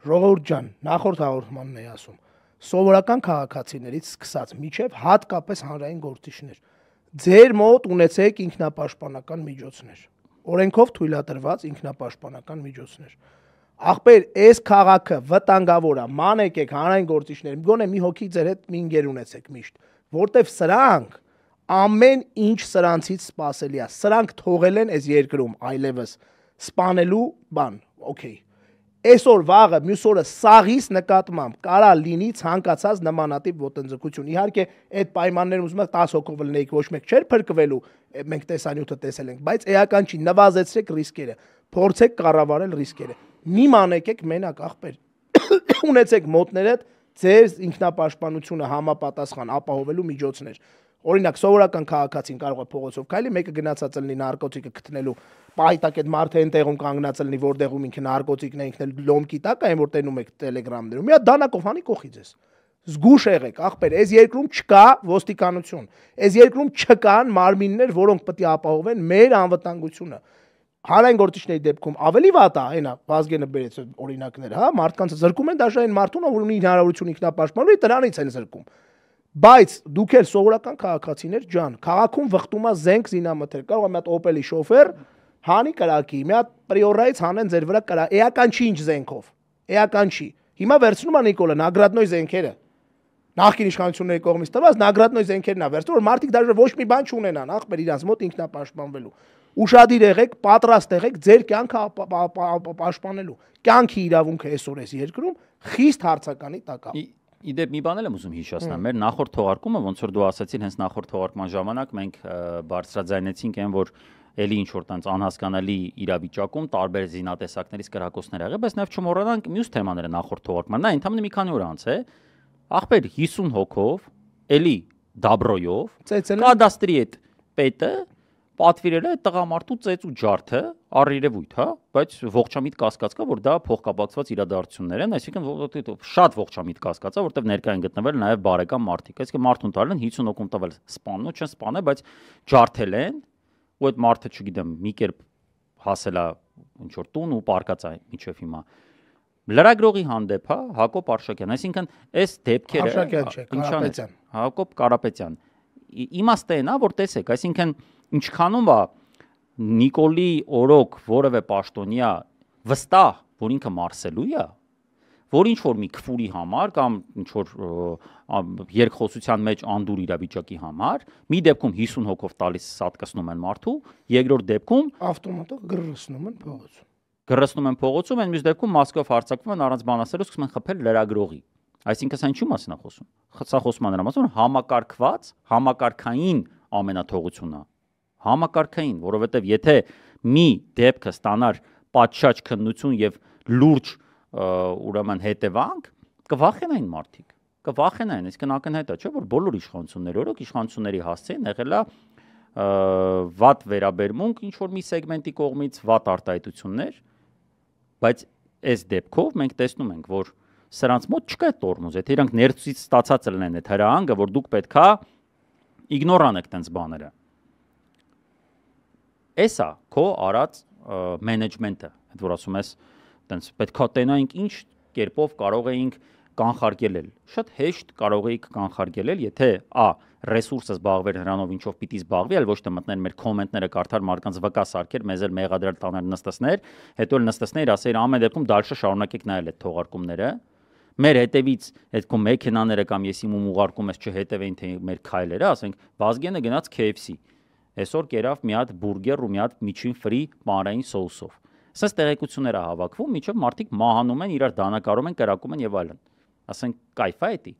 Ժողովուրդ ջան, նախորդ հաղորդմանն էի ասում, սովորական քաղաքացիներից սկսած միջև հատկապես հանրային գործիչներ, ձեր մոտ ունեցեք ինքնապաշտպանական միջոցներ, օրենքով թույլատրված ինքնապաշտպանական միջոցներ։ Ախպեր, այս քաղաքը վտանգավոր է, ման եկեք հանրային գործիչներ, գոնե մի հոգի ձեր հետ մի ընկեր ունեցեք միշտ, որտեվ սրանք ամեն ինչ սրանցից սպասելի է, սրանք թողել են այս երկրում այլևս սպանելու բան, օքեյ։ Այսօր վաղը մյուս օրը սաղիս նկատմամբ կարա լինի ցանկացած նմանատիպ ոտնձգություն։ Իհարկե այդ պայմաններում ուզում եք 10 հոգով լինեիք, ոչ մեկ չէր փրկվելու, մենք տեսանյութը տեսել ենք, բայց էական չի, նվազեցրեք ռիսկերը, փորձեք կառավարել ռիսկերը։ Մի մանեկեք մենակ ախպեր։ Ունեցեք մոտներդ ձեր ինքնապաշտպանությունը համապատասխան ապահովելու միջոցներ։ Օրինակ, սովորական քաղաքացին կարող է փողոցով քայլի, մեկը գնացած լինի նարկոտիկը գտնելու, պահիտակ այդ մարդը այն տեղում կանգնած լինի, որտեղում ինքը նարկոտիկն է, ինքն էլ լոմկի տակ է, այն որ տենում եք տելեգրամներում։ Մի հատ դանակով հանի կողի ձեզ։ Զգուշ եղեք, ախպեր, այս երկրում չկա ոստիկանություն։ Այս երկրում չկան մարմիններ, որոնք պետք է ապահովեն մեր անվտանգությունը։ Հանրային գործիչների դեպքում ավելի վատ է, այնա Վազգենը բերեց օրինակներ, հա, մարդկանց զրկում են դաշա այն մարդուն, ով ունի հնարավորություն ինքնապաշտպանելու, դրանից են զրկում։ Բայց դուք էլ սովորական քաղաքացիներ ջան, քաղաքում վխտում է զենք զինամթեր, կարող է մի հատ Opel-ի շոֆեր հանի կրակի, մի հատ Priora-ից հանեն ձեր վրա կրակ, էական չի ինչ զենքով, էական չի։ Հիմա վերցնում է Նիկոլը նագրադնոյ զենքերը, նախկին իշխանությունների կողմից տված նագրադնոյ զենքերն է վերցնում, որ մարդիկ դաժե ոչ մի բան չունենան, ախպեր իրանց մոտ ինքնապաշտպանվելու։ Ուշադիր եղեք, պատրաստ եղեք ձեր կյանքը պաշտպանելու։ Կյանքի իրավունքը այսօր այս երկրում խիստ հարցականի տակ է։ Իդեպ մի բան եմ ուզում հիշեցնել, մեր նախորդ թողարկումը, ոնց որ դու ասացիր, հենց նախորդ թողարկման ժամանակ մենք բարձրաձայնեցինք այն, որ էլի ինչ որ տենց անհասկանալի իրավիճակում տարբեր զինատեսակներից կրակոցներ եղել, բայց նաև չմոռանանք մյուս թեմաները նախորդ թողարկման։ Նա ընդհանրապես մի քանի օր անց է, ախպեր 50 հոգով, էլի դաբրոյով, կադաստրի այդ պետը պատվիրել է տղամարդու ծեծ ու ջարդը առերևույթ, հա, բայց ողջամիտ կասկած կա, որ դա փոխկապակցված իրադարձություններ են, այսինքն շատ ողջամիտ կասկած է, որտեղ ներկա են գտնվել նաև բարեկամ մարդիկ, այսինքն մարդուն տալ են 50 հոգում տվել սպաննու, չեն սպանել, բայց ջարդել են, ու այդ մարդը, չգիտեմ, մի կերպ հասել է ինչ որ տուն ու պարկած է մինչև հիմա։ Լրագրողի հանդեպ, հա, Հակոբ Արշակյան, այսինքն այս դեպքերը Արշակյան չէ, Կարապետյան։ Հակոբ Կարապետյան։ Իմաստը այն է, որ տեսեք, այսինքն ինչքանում է Նիկոլի օրոք որևէ պաշտոնյա վստահ, որ ինքը մարսելու է, որ ինչ որ մի քֆուրի համար կամ ինչ որ երկխոսության մեջ անդուր իրավիճակի համար, մի դեպքում 50 հոգով տալիս սատկացնում են մարդու, երկրորդ դեպքում ավտոմատով գրռեցնում են փողոցում։ Գրռեցնում են փողոցում, այն մյուս դեպքում Մոսկվայով հարձակվում են առանց բան ասելու, սկսում են խփել լրագրողի։ Այսինքն սա ինչու մասին է խոսում։ Սա խոսում է նրա մասին, համակարգված, համակարգային ամենաթողությունն է։ Համակարգային, որովհետև եթե մի դեպքը ստանար պատշաճ քննություն եւ լուրջ ուրեմն հետևանք, կվախենային մարդիկ, կվախենային, այսինքն ակնհայտ է, չէ՞ որ բոլոր իշխանությունները, օրոք իշխանությունների հասցեին եղել է վատ վերաբերմունք ինչ որ մի սեգմենտի կողմից, վատ արտահայտություններ, բայց այս դեպքով մենք տեսնում ենք, որ սրանց մոտ չկա տորմոզ, եթե իրանք ներծից ստացած լինեն այդ հրահանգը, որ դուք պետքա իգնոր անեք տենց բաները։ Էսա քո արած մենեջմենտը, այդ որ ասում ես, տենց պետքա տենայինք ինչ կերպով կարող էինք կանխարգելել։ Շատ հեշտ կարող էիք կանխարգելել, եթե ռեսուրսը զբաղվեր նրանով, ինչով պիտի զբաղվի, այլ ոչ թե մտներ մեր կոմենտները կարդալ, մարդկանց վկա սարքեր, մեզ էլ մեղադրել տաներ նստեցներ, հետո էլ նստեցներ, ասեիր ամեն դեպքում դալշը շարունակեք նայել այդ թողարկումները։ Մեր հետևից այդ քո մեքենաները կամ ես իմ ուղարկում ես չհետևեին թե մեր քայլերը, ասենք Վազգենը գնաց KFC։ Այսօր կերավ մի հատ բուրգեր ու մի հատ միջին ֆրի պանրային սոուսով։ Սենց տեղեկությունները հավաքվում, միջև մարդիկ մահանում են, իրար դանակարում են, կրակում են եւ այլն։ Ասենք կայֆ է էդի։